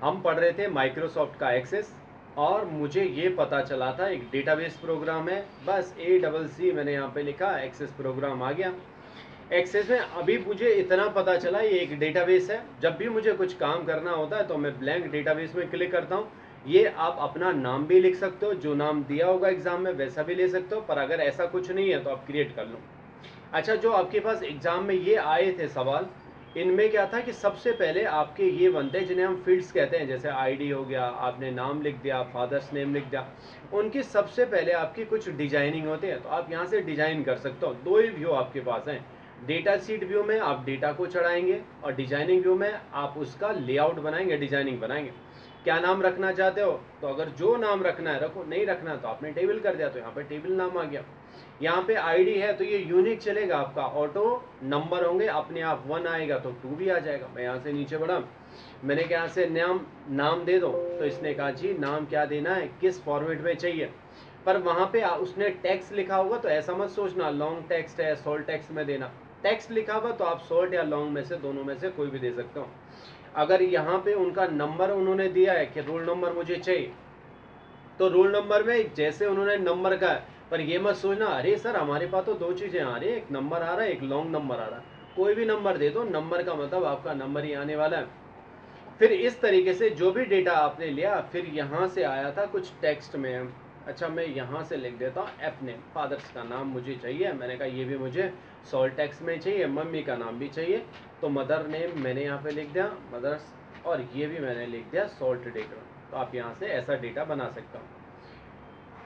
हम पढ़ रहे थे माइक्रोसॉफ्ट का एक्सेस, और मुझे ये पता चला था एक डेटाबेस प्रोग्राम है, बस ACC मैंने यहाँ पे लिखा, एक्सेस प्रोग्राम आ गया। एक्सेस में अभी मुझे इतना पता चला ये एक डेटाबेस है। जब भी मुझे कुछ काम करना होता है तो मैं ब्लैंक डेटाबेस में क्लिक करता हूँ। ये आप अपना नाम भी लिख सकते हो, जो नाम दिया होगा एग्जाम में वैसा भी ले सकते हो, पर अगर ऐसा कुछ नहीं है तो आप क्रिएट कर लो। अच्छा, जो आपके पास एग्जाम में ये आए थे सवाल, इनमें क्या था कि सबसे पहले आपके ये बनते हैं जिन्हें हम फील्ड्स कहते हैं, जैसे आईडी हो गया, आपने नाम लिख दिया, फादर्स नेम लिख दिया, उनकी सबसे पहले आपकी कुछ डिजाइनिंग होती है। तो आप यहाँ से डिजाइन कर सकते हो। दो ही व्यू आपके पास हैं। डेटा सीट व्यू में आप डेटा को चढ़ाएंगे, और डिजाइनिंग व्यू में आप उसका लेआउट बनाएंगे, डिजाइनिंग बनाएंगे। क्या नाम रखना चाहते हो, तो अगर जो नाम रखना है रखो, नहीं रखना तो आपने टेबल कर दिया, तो यहाँ पे टेबल नाम आ गया। यहाँ पे आईडी है तो ये यूनिक चलेगा आपका, ऑटो नंबर होंगे, अपने आप 1 आएगा तो 2 भी आ जाएगा। मैं यहाँ से नीचे बढ़ा, मैंने क्या से नाम दे दो, तो इसने कहा जी नाम क्या देना है, किस फॉर्मेट में चाहिए। पर वहां पे उसने टेक्स्ट लिखा होगा तो ऐसा मत सोचना लॉन्ग टेक्स्ट है शॉर्ट टेक्स्ट में देना। टेक्स्ट लिखा हुआ तो आप शॉर्ट या लॉन्ग में से दोनों में से कोई भी दे सकते हो। अगर यहाँ पे उनका नंबर उन्होंने दिया है कि रोल नंबर मुझे चाहिए, तो रोल नंबर में जैसे उन्होंने नंबर का है, पर ये मत सोचना अरे सर हमारे पास तो दो चीजें आ रही है, एक नंबर आ रहा है एक लॉन्ग नंबर आ रहा है। कोई भी नंबर दे दो, नंबर का मतलब आपका नंबर ही आने वाला है। फिर इस तरीके से जो भी डेटा आपने लिया, फिर यहाँ से आया था कुछ टेक्स्ट में। अच्छा, मैं यहाँ से लिख देता हूँ एफ नेम, फादर्स का नाम मुझे चाहिए। मैंने कहा ये भी मुझे सॉल्ट टेक्स्ट में चाहिए, मम्मी का नाम भी चाहिए, तो मदर नेम मैंने यहाँ पे लिख दिया मदर्स, और ये भी मैंने लिख दिया सॉल्ट डेटा। तो आप यहाँ से ऐसा डेटा बना सकते हो।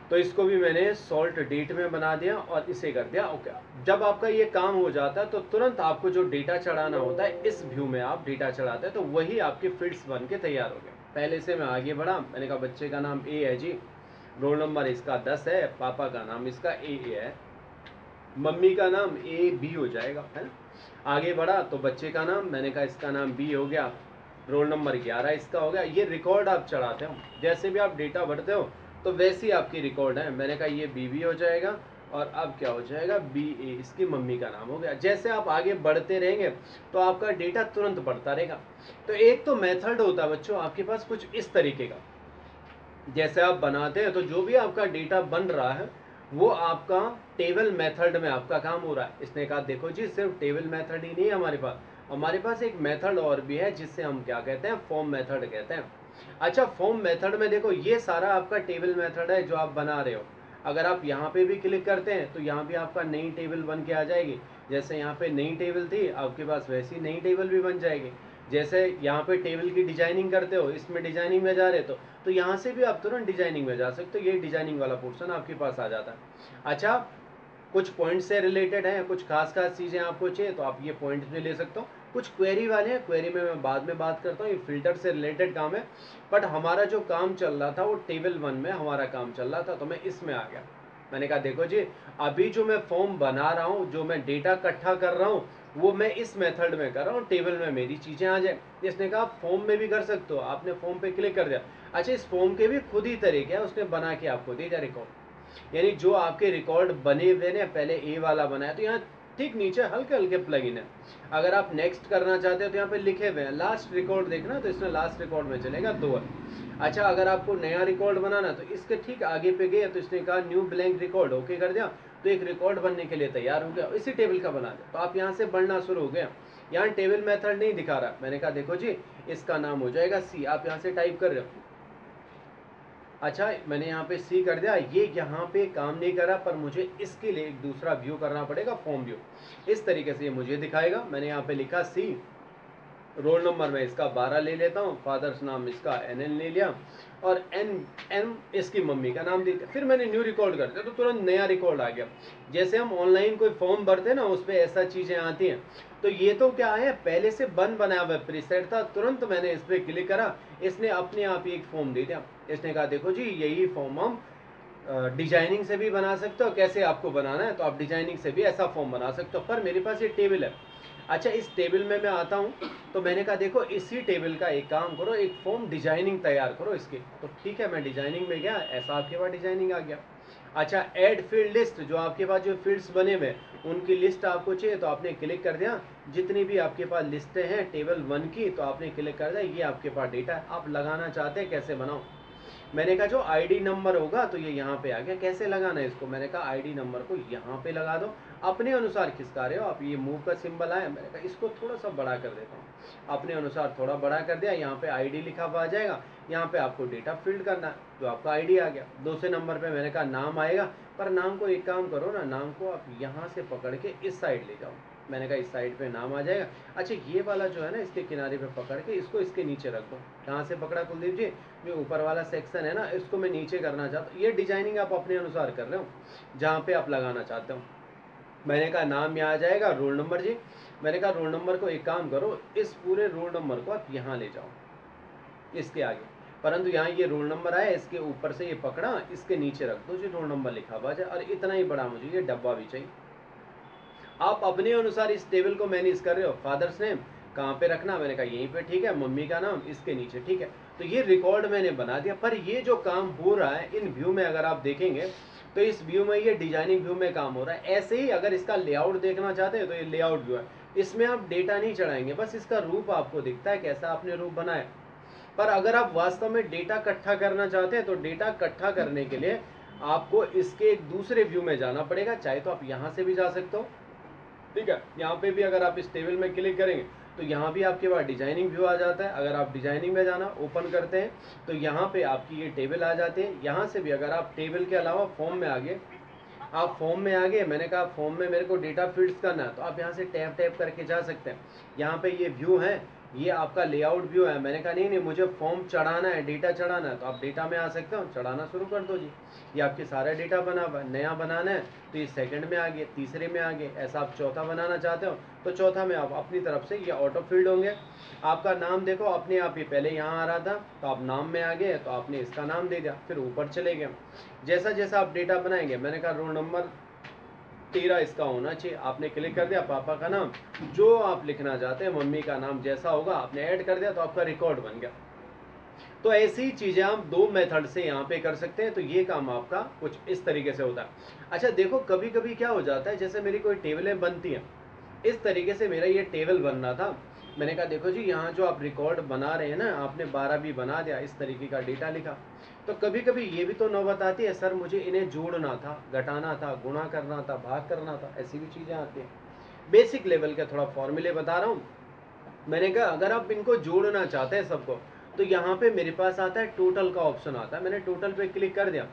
तो इसको भी मैंने सॉल्ट डेट में बना दिया और इसे कर दिया ओके। जब आपका ये काम हो जाता है तो तुरंत आपको जो डेटा चढ़ाना होता है, इस व्यू में आप डेटा चढ़ाते हैं तो वही आपके फील्ड्स बन के तैयार हो गए। पहले से मैं आगे बढ़ा, मैंने कहा बच्चे का नाम ए है जी, रोल नंबर इसका 10 है, पापा का नाम इसका ए है, मम्मी का नाम AB हो जाएगा, है ना। आगे बढ़ा तो बच्चे का नाम, मैंने कहा इसका नाम B हो गया, रोल नंबर 11 इसका हो गया। ये रिकॉर्ड आप चढ़ाते हो, जैसे भी आप डेटा भरते हो तो वैसी आपकी रिकॉर्ड है। मैंने कहा ये BB हो जाएगा, और अब क्या हो जाएगा BA, इसकी मम्मी का नाम हो गया। जैसे आप आगे बढ़ते रहेंगे तो आपका डेटा तुरंत बढ़ता रहेगा। तो एक तो मेथड होता है बच्चों आपके पास कुछ इस तरीके का, जैसे आप बनाते हैं तो जो भी आपका डेटा बन रहा है वो आपका टेबल मेथड में आपका काम हो रहा है। इसने कहा देखो जी सिर्फ टेबल मेथड ही नहीं है हमारे पास एक मेथड और भी है जिससे हम क्या कहते हैं, फॉर्म मेथड कहते हैं। अच्छा, फॉर्म मेथड में देखो ये सारा आपका टेबल मेथड है जो आप बना रहे हो। अगर आप यहाँ पे भी क्लिक करते हैं तो यहाँ भी आपका नई टेबल बन के आ जाएगी। जैसे यहाँ पे नई टेबल थी आपके पास, वैसी नई टेबल भी बन जाएगी। जैसे यहाँ पे टेबल की डिजाइनिंग करते हो, इसमें डिजाइनिंग में जा रहे तो यहाँ से भी आप तुरंत डिजाइनिंग में जा सकते हो। ये डिजाइनिंग वाला पोर्शन आपके पास आ जाता है। अच्छा, कुछ पॉइंट से रिलेटेड है, कुछ खास चीजें आपको चाहिए तो आप ये पॉइंट में ले सकते हो। कुछ क्वेरी वाले हैं, क्वेरी में मैं बाद में बात करता हूँ, ये फिल्टर से रिलेटेड काम है। बट हमारा जो काम चल रहा था वो टेबल 1 में हमारा काम चल रहा था, तो मैं इसमें आ गया। मैंने कहा देखो जी अभी जो मैं फॉर्म बना रहा हूँ, जो मैं डेटा इकट्ठा कर रहा हूँ, वो मैं इस मेथड में कर रहा हूँ, टेबल में मेरी चीजें आ जाए। इसने कहा आप फॉर्म में भी कर सकते हो, आपने फॉर्म पे क्लिक कर दिया। अच्छा, इस फॉर्म के भी खुद ही तरीके हैं, उसने बना के आपको दे दिया रिकॉर्ड। यानी जो आपके रिकॉर्ड बने हुए ने, पहले ए वाला बनाया तो यहाँ ठीक नीचे हल्के हल्के प्लगइन है। अगर आप नेक्स्ट करना चाहते हो तो यहाँ पे लिखे हुए हैं लास्ट रिकॉर्ड, देखना तो इसमें लास्ट रिकॉर्ड में चलेगा 2 है। अच्छा, अगर आपको नया रिकॉर्ड बनाना तो इसके ठीक आगे पे गए तो इसने कहा न्यू ब्लैंक रिकॉर्ड, ओके कर दिया तो एक रिकॉर्ड बनने के लिए तैयार हो गया, इसी टेबल का बना दिया। तो आप यहाँ से बढ़ना शुरू हो गया। यहाँ टेबल मेथड नहीं दिखा रहा, मैंने कहा देखो जी इसका नाम हो जाएगा C, आप यहाँ से टाइप कर रहे हो। अच्छा, मैंने यहाँ पे C कर दिया, ये यहाँ पे काम नहीं करा, पर मुझे इसके लिए एक दूसरा व्यू करना पड़ेगा, फॉर्म व्यू। इस तरीके से ये मुझे दिखाएगा। मैंने यहाँ पे लिखा C, रोल नंबर में इसका 12 ले लेता हूँ, फादर्स नाम इसका NN ले लिया, और NM इसकी मम्मी का नाम दे दिया। फिर मैंने न्यू रिकॉर्ड कर दिया तो तुरंत नया रिकॉर्ड आ गया। जैसे हम ऑनलाइन कोई फॉर्म भरते हैं ना, उस पर ऐसा चीजें आती हैं। तो ये तो क्या है, पहले से बनाया हुआ प्रीसेट था, तुरंत मैंने इस पर क्लिक करा, इसने अपने आप ही एक फॉर्म दे दिया। इसने कहा देखो जी यही फॉर्म हम डिजाइनिंग से भी बना सकते हो, कैसे आपको बनाना है तो आप डिजाइनिंग से भी ऐसा फॉर्म बना सकते हो। पर मेरे पास ये टेबल है। अच्छा, इस टेबल में मैं आता हूँ तो मैंने कहा देखो इसी टेबल का एक काम करो, एक फॉर्म डिजाइनिंग तैयार करो इसके। तो ठीक है, मैं डिजाइनिंग में गया, ऐसा आपके पास डिजाइनिंग आ गया। अच्छा, ऐड फील्ड लिस्ट, जो आपके पास जो फील्ड्स बने हुए उनकी लिस्ट आपको चाहिए तो आपने क्लिक कर दिया। जितनी भी आपके पास लिस्टें हैं टेबल 1 की, तो आपने क्लिक कर दिया, ये आपके पास डेटा है। आप लगाना चाहते हैं कैसे बनाओ, मैंने कहा जो आईडी नंबर होगा तो ये यहाँ पे आ गया। कैसे लगाना है इसको, मैंने कहा आईडी नंबर को यहाँ पे लगा दो, अपने अनुसार खिसका रहे हो आप। ये मूव का सिंबल आया, मैंने कहा इसको थोड़ा सा बड़ा कर देता हूँ, अपने अनुसार थोड़ा बड़ा कर दिया। यहाँ पे आईडी लिखा हुआ आ जाएगा, यहाँ पे आपको डेटा फील्ड करना है, जो आपका आईडी आ गया। दूसरे नंबर पे मैंने कहा नाम आएगा, पर नाम को एक काम करो ना, नाम को आप यहाँ से पकड़ के इस साइड ले जाओ। मैंने कहा इस साइड पे नाम आ जाएगा। अच्छा, ये वाला जो है ना, इसके किनारे पे पकड़ के इसको इसके नीचे रख दो। कहाँ से पकड़ा कुलदीप जी, जो ऊपर वाला सेक्शन है ना, इसको मैं नीचे करना चाहता हूँ। ये डिजाइनिंग आप अपने अनुसार कर रहे हो, जहाँ पे आप लगाना चाहते हो। मैंने कहा नाम यहाँ आ जाएगा, रोल नंबर जी। मैंने कहा रोल नंबर को एक काम करो, इस पूरे रोल नंबर को आप यहाँ ले जाओ, इसके आगे। परंतु यहाँ ये रोल नंबर आया, इसके ऊपर से ये पकड़ा, इसके नीचे रख दो जो रोल नंबर लिखा हुआ है। और इतना ही बड़ा मुझे ये डब्बा भी चाहिए। आप अपने अनुसार इस टेबल को मैनेज कर रहे हो। फादर्स नेम कहाँ पे रखना, मैंने कहा यहीं पे, ठीक है। मम्मी का नाम इसके नीचे, ठीक है। तो ये रिकॉर्ड मैंने बना दिया। पर ये जो काम हो रहा है इन व्यू में, अगर आप देखेंगे तो इस व्यू में, ये डिजाइनिंग व्यू में काम हो रहा है। ऐसे ही अगर इसका लेआउट देखना चाहते हैं तो ये लेआउट व्यू है, इसमें आप डेटा नहीं चढ़ाएंगे, बस इसका रूप आपको दिखता है कैसा आपने रूप बनाया। पर अगर आप वास्तव में डेटा इकट्ठा करना चाहते हैं तो डेटा इकट्ठा करने के लिए आपको इसके एक दूसरे व्यू में जाना पड़ेगा। चाहे तो आप यहाँ से भी जा सकते हो, ठीक है। यहाँ पे भी अगर आप इस टेबल में क्लिक करेंगे तो यहाँ भी आपके पास डिजाइनिंग व्यू आ जाता है। अगर आप डिजाइनिंग में जाना ओपन करते हैं तो यहाँ पे आपकी ये टेबल आ जाते हैं। यहाँ से भी अगर आप टेबल के अलावा फॉर्म में आगे, आप फॉर्म में आ गए, मैंने कहा फॉर्म में मेरे को डेटा फील्ड्स करना है, तो आप यहाँ से टैप टैप करके जा सकते हैं। यहाँ पे ये व्यू है, ये आपका लेआउट व्यू है। मैंने कहा नहीं नहीं, मुझे फॉर्म चढ़ाना है, डेटा चढ़ाना है, तो आप डेटा में आ सकते हो, चढ़ाना शुरू कर दो जी। ये आपके सारा डेटा बना हुआ है। नया बनाना है तो ये सेकंड में आ गए, तीसरे में आ गए। ऐसा आप चौथा बनाना चाहते हो तो चौथा में आप अपनी तरफ से ये ऑटो फील्ड होंगे। आपका नाम देखो अपने आप ही पहले यहाँ आ रहा था, तो आप नाम में आ गए तो आपने इसका नाम दे दिया, फिर ऊपर चले गए। जैसा जैसा आप डेटा बनाएंगे, मैंने कहा रोल नंबर 13 इसका होना चाहिए, आपने क्लिक कर दिया। पापा का नाम जो आप लिखना चाहते हैं, मम्मी का नाम जैसा होगा आपने ऐड कर दिया, तो आपका रिकॉर्ड बन गया। तो ऐसी चीजें आप दो मेथड से यहाँ पे कर सकते हैं। तो ये काम आपका कुछ इस तरीके से होता है। अच्छा देखो, कभी कभी क्या हो जाता है, जैसे मेरी कोई टेबलें बनती हैं, इस तरीके से मेरा ये टेबल बनना था। मैंने कहा देखो जी, यहाँ जो आप रिकॉर्ड बना रहे हैं ना, आपने 12 भी बना दिया, इस तरीके का डेटा लिखा। तो कभी कभी ये भी तो नौबत आती है, सर मुझे इन्हें जोड़ना था, घटाना था, गुणा करना था, भाग करना था, ऐसी भी चीज़ें आती हैं। बेसिक लेवल के थोड़ा फॉर्मूले बता रहा हूँ। मैंने कहा अगर आप इनको जोड़ना चाहते हैं सबको, तो यहाँ पे मेरे पास आता है टोटल का ऑप्शन आता है। मैंने टोटल पे क्लिक कर दिया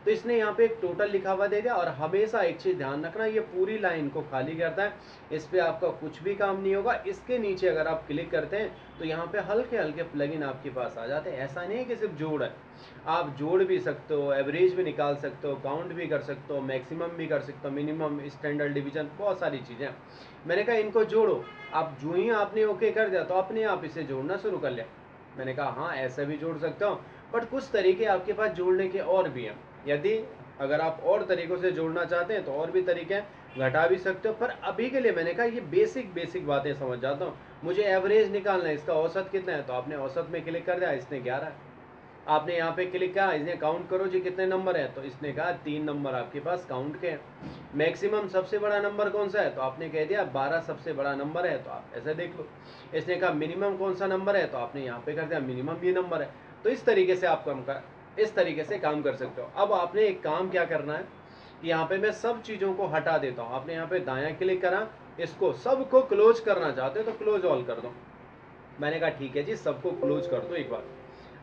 तो इसने यहाँ पे एक टोटल लिखा हुआ दे दिया। और हमेशा एक चीज़ ध्यान रखना, ये पूरी लाइन को खाली करता है, इस पे आपका कुछ भी काम नहीं होगा। इसके नीचे अगर आप क्लिक करते हैं तो यहाँ पे हल्के हल्के प्लगइन आपके पास आ जाते हैं। ऐसा नहीं है कि सिर्फ जोड़ है, आप जोड़ भी सकते हो, एवरेज भी निकाल सकते हो, काउंट भी कर सकते हो, मैक्सिमम भी कर सकते हो, मिनिमम, स्टैंडर्ड डिवीजन, बहुत सारी चीज़ें। मैंने कहा इनको जोड़ो। आप जो ही आपने ओके कर दिया तो अपने आप इसे जोड़ना शुरू कर लिया। मैंने कहा हाँ ऐसा भी जोड़ सकता हूँ, बट कुछ तरीके आपके पास जोड़ने के और भी हैं। यदि अगर आप और तरीकों से जोड़ना चाहते हैं तो और भी तरीके हैं, घटा भी सकते हो। पर अभी के लिए मैंने कहा ये बेसिक बातें समझ जाता हूँ। मुझे एवरेज निकालना है, इसका औसत कितना है, तो आपने औसत में क्लिक कर दिया, इसने 11 है। आपने यहाँ पे क्लिक किया, इसने काउंट करो जी कितने नंबर है, तो इसने कहा 3 नंबर आपके पास काउंट के हैं। मैक्सिमम सबसे बड़ा नंबर कौन सा है, तो आपने कह दिया 12 सबसे बड़ा नंबर है, तो आप ऐसे देख लो। इसने कहा मिनिमम कौन सा नंबर है, तो आपने यहाँ पे कर दिया मिनिमम ये नंबर है। तो इस तरीके से आप इस तरीके से काम कर सकते हो। अब आपने एक काम क्या करना है, यहाँ पे मैं सब चीज़ों को हटा देता हूँ। आपने यहाँ पे दायां क्लिक करा, इसको सबको क्लोज करना चाहते हो तो क्लोज ऑल कर दो। मैंने कहा ठीक है जी, सबको क्लोज कर दो एक बार।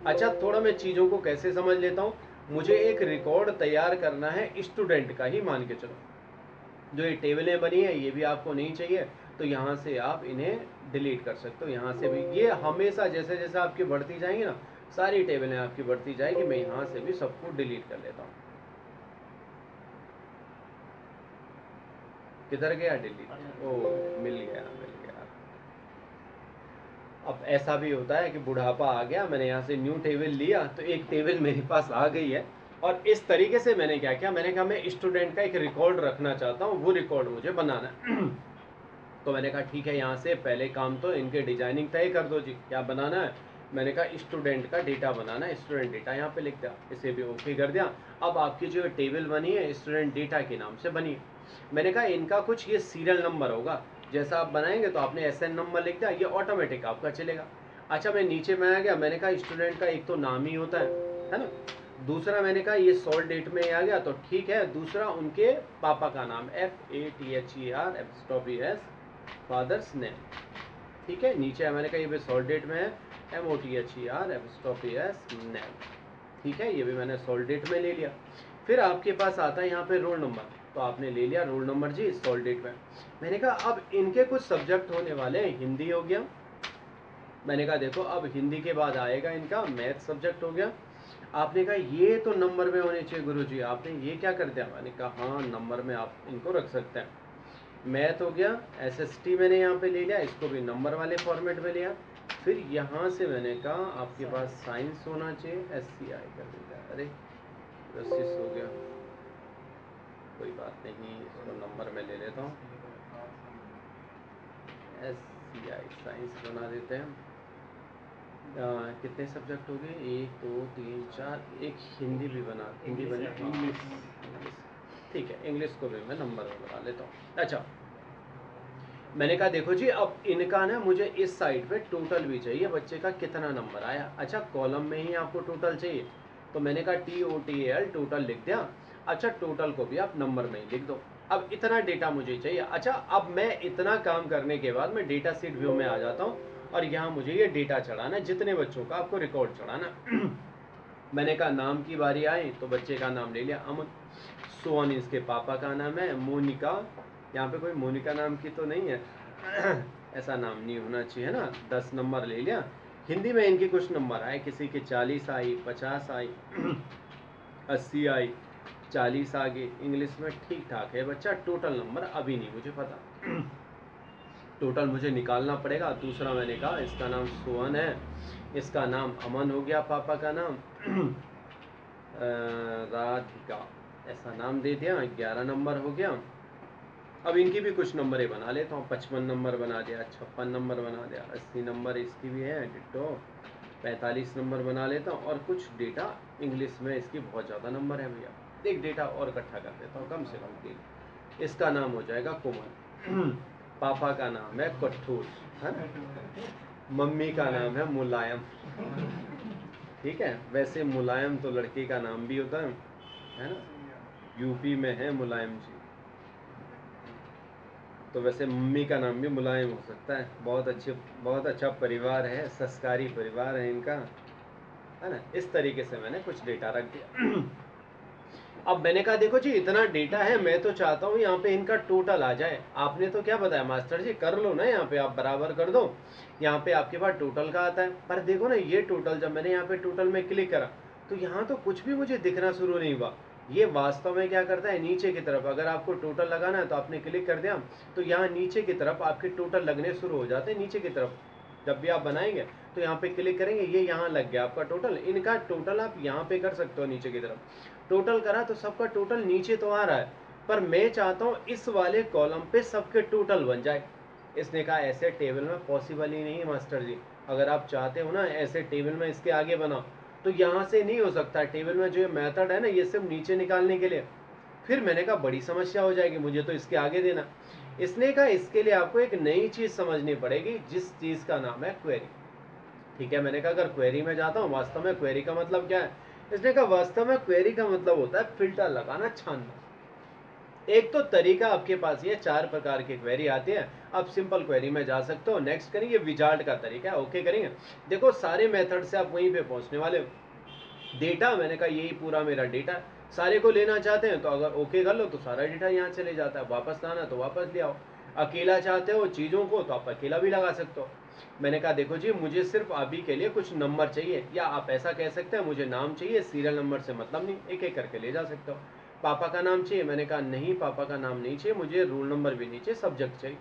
अच्छा थोड़ा मैं चीज़ों को कैसे समझ लेता हूँ, मुझे एक रिकॉर्ड तैयार करना है स्टूडेंट का ही, मान के चलो। जो ये टेबलें बनी है ये भी आपको नहीं चाहिए, तो यहाँ से आप इन्हें डिलीट कर सकते हो। यहाँ से भी ये हमेशा जैसे जैसे आपकी बढ़ती जाएंगी ना, सारी टेबलें आपकी बढ़ती जाएगी। मैं यहाँ से भी सबको डिलीट कर लेता हूँ। किधर गया डिलीट, ओ मिल गया। अब ऐसा भी होता है कि बुढ़ापा आ गया, मैंने यहाँ से न्यू टेबल लिया तो एक टेबल मेरे पास आ गई है। और इस तरीके से मैंने क्या किया, मैंने कहा मैं स्टूडेंट का एक रिकॉर्ड रखना चाहता हूँ, वो रिकॉर्ड मुझे बनाना है। तो मैंने कहा ठीक है, यहाँ से पहले काम तो इनके डिजाइनिंग तय कर दो जी, क्या बनाना है। मैंने कहा स्टूडेंट का डेटा बनाना है, स्टूडेंट डेटा यहाँ पे लिख दिया, इसे भी ओके कर दिया। अब आपकी जो टेबल बनी है स्टूडेंट डेटा के नाम से बनी है। मैंने कहा इनका कुछ ये सीरियल नंबर होगा, जैसा आप बनाएंगे तो आपने SN नंबर लिख दिया, ये ऑटोमेटिक आपका चलेगा। अच्छा मैं नीचे में आ गया, मैंने कहा स्टूडेंट का एक तो नाम ही होता है ना, दूसरा मैंने कहा ये सॉल्ट डेट में आ गया तो ठीक है, दूसरा उनके पापा का नाम FATHER फादर्स नेम, ठीक है। नीचे मैंने कहा ये भी सॉल्ट डेट में है, MOTHER नेम, ठीक है, ये भी मैंने सॉल्ट डेट में ले लिया। फिर आपके पास आता है यहाँ पे रोल नंबर, तो आपने ले लिया रोल नंबर जी सॉल्ट डेट में। मैंने कहा अब इनके कुछ सब्जेक्ट होने वाले हैं, हिंदी हो गया, मैंने कहा देखो अब हिंदी के बाद आएगा इनका मैथ सब्जेक्ट हो गया। आपने कहा ये तो नंबर में होने चाहिए गुरुजी, आपने ये क्या कर दिया, मैंने कहा हाँ नंबर में आप इनको रख सकते हैं। मैथ हो गया, SST मैंने यहाँ पे ले लिया, इसको भी नंबर वाले फॉर्मेट में लिया। फिर यहाँ से मैंने कहा आपके पास साइंस होना चाहिए, SCI कर दिया, अरे रसिस हो गया, कोई बात नहीं, इसको नंबर में ले लेता हूँ, SCI साइंस बना देते हैं। कितने सब्जेक्ट हो गए, 1 2 3 4, एक हिंदी भी बना, हिंदी बना, इंग्लिश, ठीक है, इंग्लिश को भी मैं नंबर में बना लेता हूँ। अच्छा मैंने कहा देखो जी अब इनका ना मुझे इस साइड पे टोटल भी चाहिए, बच्चे का कितना नंबर आया। अच्छा कॉलम में ही आपको टोटल चाहिए, तो मैंने कहा TOTAL टोटल लिख दिया। अच्छा टोटल को भी आप नंबर में ही लिख दो, अब इतना डेटा मुझे चाहिए। अच्छा अब मैं इतना काम करने के बाद मैं डेटा सीट व्यू में आ जाता हूँ, और यहाँ मुझे ये डेटा चढ़ाना, जितने बच्चों का आपको रिकॉर्ड चढ़ाना। मैंने कहा नाम की बारी आई, तो बच्चे का नाम ले लिया अमन, सोहन इसके पापा का नाम है, मोनिका, यहाँ पे कोई मोनिका नाम की तो नहीं है, ऐसा नाम नहीं होना चाहिए ना। 10 नंबर ले लिया। हिंदी में इनके कुछ नंबर आए, किसी के 40 आई, 50 आई, 80 आई, 40 आ गए। इंग्लिश में ठीक ठाक है बच्चा, टोटल नंबर अभी नहीं मुझे पता, टोटल मुझे निकालना पड़ेगा। दूसरा मैंने कहा इसका नाम सोहन है, इसका नाम अमन हो गया, पापा का नाम राधिका, ऐसा नाम दे दिया, 11 नंबर हो गया। अब इनकी भी कुछ नंबर बना लेता हूँ, 55 नंबर बना दिया, 56 नंबर बना दिया, 80 नंबर इसकी भी है डिट्टो, 45 नंबर बना लेता हूँ। और कुछ डेटा इंग्लिश में इसकी बहुत ज़्यादा नंबर है भैया, एक डेटा और इकट्ठा कर देता हूँ कम से कम 3। इसका नाम हो जाएगा कोमल, पापा का नाम है कठोर, है ना, मम्मी का नाम है मुलायम, ठीक है। वैसे मुलायम तो लड़के का नाम भी होता है ना, यूपी में है मुलायम जी, तो वैसे मम्मी का नाम भी मुलायम हो सकता है। बहुत अच्छा परिवार है, संस्कारी परिवार है इनका, है ना। इस तरीके से मैंने कुछ डेटा रख दिया। अब मैंने कहा देखो जी इतना डेटा है, मैं तो चाहता हूँ यहाँ पे इनका टोटल आ जाए। आपने तो क्या बताया मास्टर जी, कर लो ना, यहाँ पे आप बराबर कर दो, यहाँ पे आपके पास टोटल का आता है। पर देखो ना ये टोटल, जब मैंने यहाँ पे टोटल में क्लिक करा तो यहाँ तो कुछ भी मुझे दिखना शुरू नहीं हुआ। ये वास्तव में क्या करता है, नीचे की तरफ अगर आपको टोटल लगाना है तो आपने क्लिक कर दिया, तो यहाँ नीचे की तरफ आपके टोटल लगने शुरू हो जाते हैं। नीचे की तरफ जब भी आप बनाएंगे तो यहाँ पे क्लिक करेंगे, ये यहाँ लग गया आपका टोटल। इनका टोटल आप यहाँ पे कर सकते हो, नीचे की तरफ टोटल करा तो सबका टोटल नीचे तो आ रहा है, पर मैं चाहता हूँ इस वाले कॉलम पे सबके टोटल बन जाए। इसने कहा ऐसे टेबल में पॉसिबल ही नहीं है मास्टर जी, अगर आप चाहते हो ना ऐसे टेबल में इसके आगे बनाओ तो यहाँ से नहीं हो सकता। टेबल में जो मेथड है ना ये सब नीचे निकालने के लिए, फिर मैंने कहा बड़ी समस्या हो जाएगी, मुझे तो इसके आगे देना। इसने कहा इसके लिए आपको एक नई चीज समझनी पड़ेगी, जिस चीज का नाम है क्वेरी, ठीक है। मैंने कहा अगर क्वेरी में जाता हूँ, वास्तव में क्वेरी का मतलब क्या है, इसने कहा वास्तव में क्वेरी का मतलब होता है फिल्टर लगाना, छानना। एक तो तरीका आपके पास ये 4 प्रकार की क्वेरी आती है, आप सिंपल क्वेरी में जा सकते हो। नेक्स्ट करेंगे विजार्ड का तरीका है, ओके करेंगे। देखो सारे मेथड से आप वहीं पे पहुंचने वाले हो। डेटा मैंने कहा यही पूरा मेरा डेटा, सारे को लेना चाहते हैं तो अगर ओके कर लो तो सारा डेटा यहाँ चले जाता है, वापस लाना तो वापस ले आओ। अकेला चाहते हो चीज़ों को तो आप अकेला भी लगा सकते हो। मैंने कहा देखो जी मुझे सिर्फ अभी के लिए कुछ नंबर चाहिए, या आप ऐसा कह सकते हैं मुझे नाम चाहिए, सीरियल नंबर से मतलब नहीं, एक एक करके ले जा सकते हो। पापा का नाम चाहिए, मैंने कहा नहीं पापा का नाम नहीं चाहिए, मुझे रोल नंबर भी नहीं चाहिए, सब्जेक्ट चाहिए।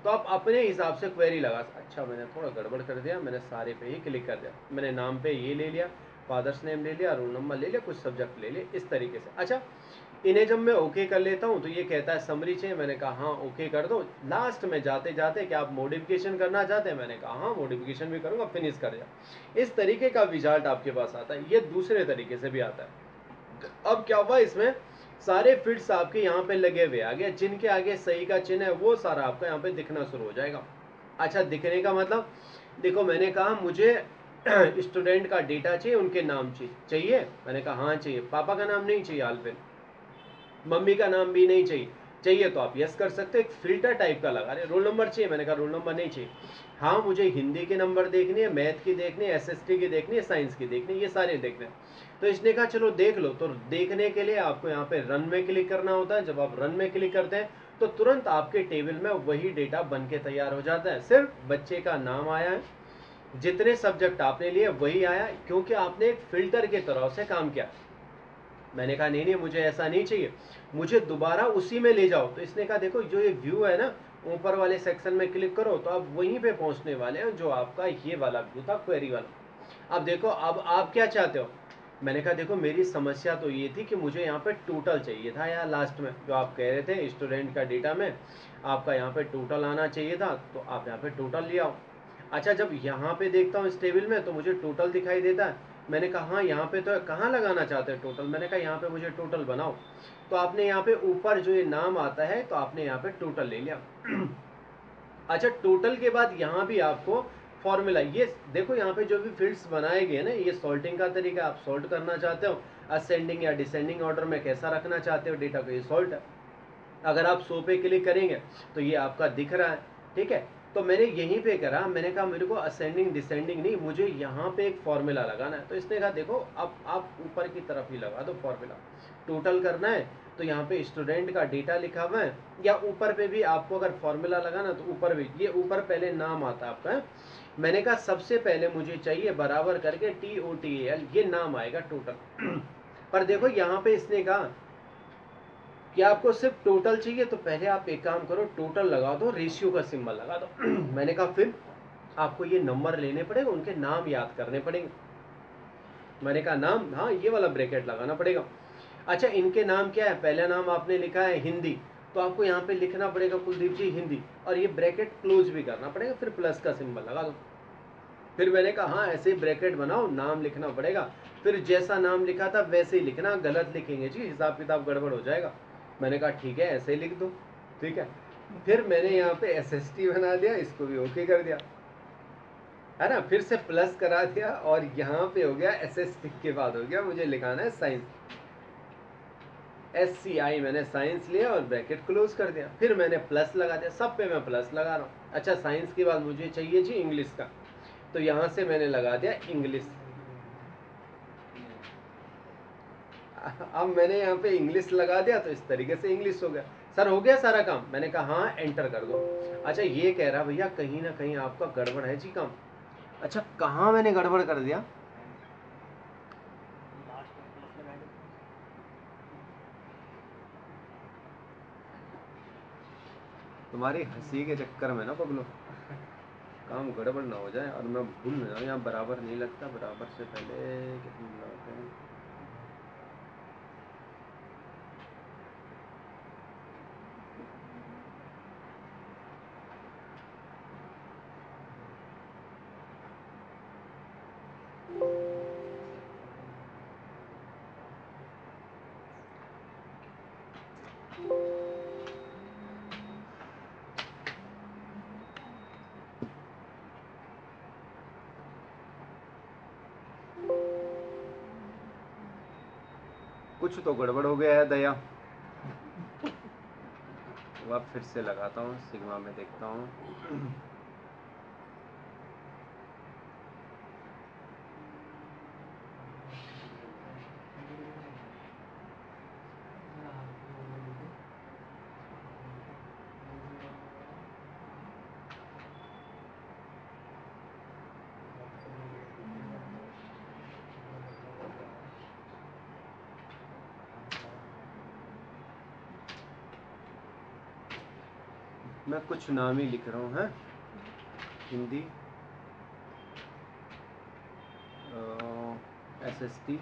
तो आप अपने हिसाब से क्वेरी लगा। अच्छा मैंने थोड़ा गड़बड़ कर दिया, मैंने सारे पे ही क्लिक कर दिया, मैंने नाम पे ये ले लिया, फादर्स नेम ले लिया, रोल नंबर ले लिया, कुछ सब्जेक्ट ले लिया, इस तरीके से। अच्छा इन्हें जब मैं ओके कर लेता हूँ तो ये कहता है समरी चाहिए, मैंने कहा हाँ ओके कर दो। लास्ट में जाते जाते क्या आप मॉडिफिकेशन करना चाहते हैं, मैंने कहा हाँ मॉडिफिकेशन भी करूँगा, फिनिश कर जाए। इस तरीके का रिजल्ट आपके पास आता है। ये दूसरे तरीके से भी आता है। अब क्या हुआ, इसमें सारे फिट्स आपके यहाँ पे लगे हुए आ गए, जिनके आगे सही का चिन्ह है वो सारा आपका यहाँ पे दिखना शुरू हो जाएगा। अच्छा, दिखने का मतलब देखो, मैंने कहा मुझे स्टूडेंट का डेटा चाहिए, उनके नाम चाहिए, मैंने कहा हाँ चाहिए। पापा का नाम नहीं चाहिए हाल फिलहाल, मम्मी का नाम भी नहीं चाहिए। चाहिए तो आप यस कर सकते हो, एक फिल्टर टाइप का लगा रहे। रोल नंबर चाहिए, मैंने कहा रोल नंबर नहीं चाहिए। हाँ मुझे हिंदी के नंबर देखने है, मैथ की देखनी है, एसएसटी की देखनी है, साइंस की देखनी है, ये सारे देखने हैं। तो इसने कहा चलो देख लो। तो देखने के लिए आपको यहाँ पे रन में क्लिक करना होता है। जब आप रन में क्लिक करते हैं तो तुरंत आपके टेबल में वही डेटा बन के तैयार हो जाता है। सिर्फ बच्चे का नाम आया है, जितने सब्जेक्ट आपने लिए वही आया, क्योंकि आपने एक फिल्टर के तरह से काम किया। मैंने कहा नहीं नहीं मुझे ऐसा नहीं चाहिए, मुझे दोबारा उसी में ले जाओ। तो इसने कहा देखो जो ये व्यू है ना, ऊपर वाले सेक्शन में क्लिक करो तो आप वहीं पे पहुंचने वाले हैं जो आपका ये वाला व्यू था, क्वेरी वाला। अब देखो अब आप क्या चाहते हो। मैंने कहा देखो मेरी समस्या तो ये थी कि मुझे यहाँ पे टोटल चाहिए था यार, लास्ट में जो आप कह रहे थे स्टूडेंट का डेटा में आपका यहाँ पे टोटल आना चाहिए था, तो आप यहाँ पे टोटल ले आओ। अच्छा, जब यहाँ पे देखता हूँ इस टेबल में तो मुझे टोटल दिखाई देता है। मैंने कहा हाँ यहाँ पे तो कहाँ लगाना चाहते हैं टोटल, मैंने कहा यहाँ पे मुझे टोटल बनाओ। तो आपने यहाँ पे ऊपर जो ये नाम आता है तो आपने यहाँ पे टोटल ले लिया। अच्छा, टोटल के बाद यहाँ भी आपको फॉर्मूला, ये देखो यहाँ पे जो भी फील्ड्स बनाए गए ना, ये सॉल्टिंग का तरीका, आप सॉल्ट करना चाहते हो असेंडिंग या डिसेंडिंग ऑर्डर में कैसा रखना चाहते हो डेटा को, ये सॉल्ट है। अगर आप 100 पे क्लिक करेंगे तो ये आपका दिख रहा है, ठीक है। तो मैंने यहीं पे करा, मैंने कहा मेरे को असेंडिंग डिसेंडिंग नहीं, मुझे यहाँ पे एक फॉर्मूला लगाना है। तो इसने कहा देखो अब आप ऊपर की तरफ ही लगा दो फॉर्मूला। टोटल करना है तो यहाँ पे स्टूडेंट का डेटा लिखा हुआ है, या ऊपर पे भी आपको अगर फॉर्मूला लगाना तो ऊपर भी, ये ऊपर पहले नाम आता है आपका। मैंने कहा सबसे पहले मुझे चाहिए बराबर करके TOTAL, ये नाम आएगा टोटल। पर देखो यहाँ पे इसने कहा कि आपको सिर्फ टोटल चाहिए, तो पहले आप एक काम करो, टोटल लगा दो, रेशियो का सिंबल लगा दो। मैंने कहा फिर आपको ये नंबर लेने पड़ेगा, उनके नाम याद करने पड़ेंगे। मैंने कहा नाम, हाँ ये वाला ब्रैकेट लगाना पड़ेगा। अच्छा, इनके नाम क्या है, पहला नाम आपने लिखा है हिंदी, तो आपको यहाँ पे लिखना पड़ेगा कुलदीप जी हिंदी, और ये ब्रैकेट क्लोज भी करना पड़ेगा, फिर प्लस का सिंबल लगा दो। फिर मैंने कहा हाँ ऐसे ही ब्रैकेट बनाओ, नाम लिखना पड़ेगा, फिर जैसा नाम लिखा था वैसे ही लिखना, गलत लिखेंगे जी हिसाब किताब गड़बड़ हो जाएगा। मैंने कहा ठीक है ऐसे ही लिख दो, ठीक है। फिर मैंने यहाँ पे SST बना दिया, इसको भी ओके कर दिया, है ना, फिर से प्लस करा दिया, और यहाँ पे हो गया SST के बाद हो गया मुझे लिखाना है साइंस, SCI मैंने साइंस लिया और ब्रैकेट क्लोज कर दिया। फिर मैंने प्लस लगा दिया, सब पे मैं प्लस लगा रहा हूँ। अच्छा, साइंस के बाद मुझे चाहिए जी इंग्लिश का, तो यहाँ से मैंने लगा दिया इंग्लिश। अब मैंने यहाँ पे इंग्लिश लगा दिया तो इस तरीके से इंग्लिश हो गया। सर हो गया सारा काम, मैंने कहा हाँ एंटर कर दो। अच्छा, ये कह रहा भैया कहीं ना कहीं आपका गड़बड़ है जी काम। अच्छा, कहाँ मैंने गड़बड़ कर दिया, तुम्हारी हंसी के चक्कर में ना पगलो काम गड़बड़ ना हो जाए और मैं भूल ना जाऊँ। यहाँ बराबर नहीं लगता, बराबर से पहले कितने लगाते हैं, कुछ तो गड़बड़ हो गया है दया। तो अब फिर से लगाता हूँ, सिग्मा में देखता हूँ। मैं कुछ नाम ही लिख रहा हूँ, है हिंदी, SST,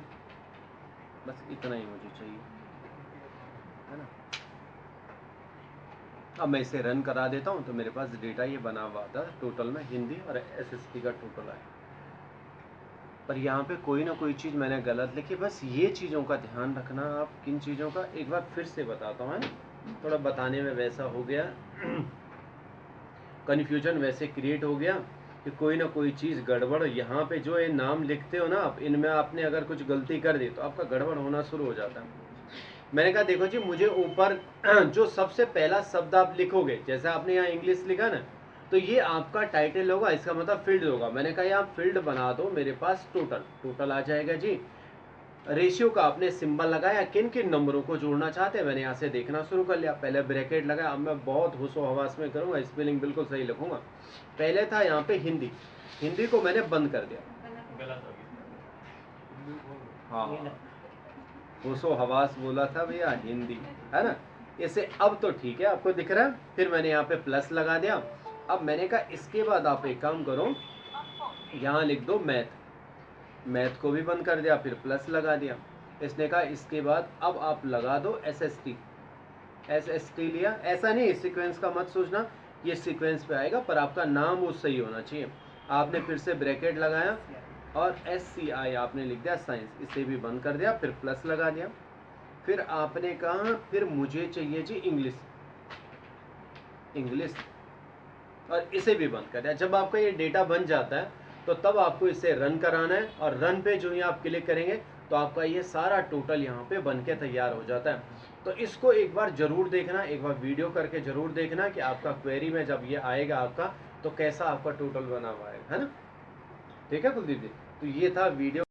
बस इतना ही मुझे चाहिए। है ना। अब मैं इसे रन करा देता हूँ तो मेरे पास डेटा ये बना हुआ था टोटल में हिंदी और एसएसटी का टोटल आया। पर यहाँ पे कोई ना कोई चीज़ मैंने गलत लिखी, बस ये चीज़ों का ध्यान रखना। आप किन चीज़ों का एक बार फिर से बताता हूँ, थोड़ा बताने में वैसा हो गया कन्फ्यूजन वैसे क्रिएट हो गया कि कोई ना कोई चीज़ गड़बड़। यहाँ पे जो ये नाम लिखते हो ना आप, इनमें आपने अगर कुछ गलती कर दी तो आपका गड़बड़ होना शुरू हो जाता है। मैंने कहा देखो जी, मुझे ऊपर जो सबसे पहला शब्द आप लिखोगे, जैसे आपने यहाँ इंग्लिश लिखा ना, तो ये आपका टाइटल होगा, इसका मतलब फील्ड होगा। मैंने कहा यहाँ फील्ड बना दो, मेरे पास टोटल आ जाएगा जी। रेशियो का आपने सिंबल लगाया, किन किन नंबरों को जोड़ना चाहते हैं मैंने यहाँ से देखना शुरू कर लिया। पहले ब्रैकेट लगाया, अब मैं बहुत होशो हवास में करूँगा, स्पेलिंग बिल्कुल सही लिखूंगा। पहले था यहाँ पे हिंदी, हिंदी को मैंने बंद कर दिया। हाँ, होशो हवास बोला था भैया, हिंदी है ना। इसे अब तो ठीक है, आपको दिख रहा है। फिर मैंने यहाँ पे प्लस लगा दिया। अब मैंने कहा इसके बाद आप एक काम करो, यहाँ लिख दो मैथ को भी बंद कर दिया, फिर प्लस लगा दिया। इसने कहा इसके बाद अब आप लगा दो एसएसटी लिया। ऐसा नहीं सीक्वेंस का मत सोचना, ये सीक्वेंस पे आएगा, पर आपका नाम वो सही होना चाहिए। आपने फिर से ब्रैकेट लगाया और SCI आपने लिख दिया साइंस, इसे भी बंद कर दिया, फिर प्लस लगा दिया। फिर आपने कहा फिर मुझे चाहिए जी इंग्लिश, और इसे भी बंद कर दिया। जब आपका ये डेटा बन जाता है तो तब आपको इसे रन कराना है, और रन पे जो ही आप क्लिक करेंगे तो आपका ये सारा टोटल यहाँ पे बन के तैयार हो जाता है। तो इसको एक बार जरूर देखना, एक बार वीडियो करके जरूर देखना कि आपका क्वेरी में जब ये आएगा आपका, तो कैसा आपका टोटल बना हुआ है ना। ठीक है कुलदीप जी, तो ये था वीडियो।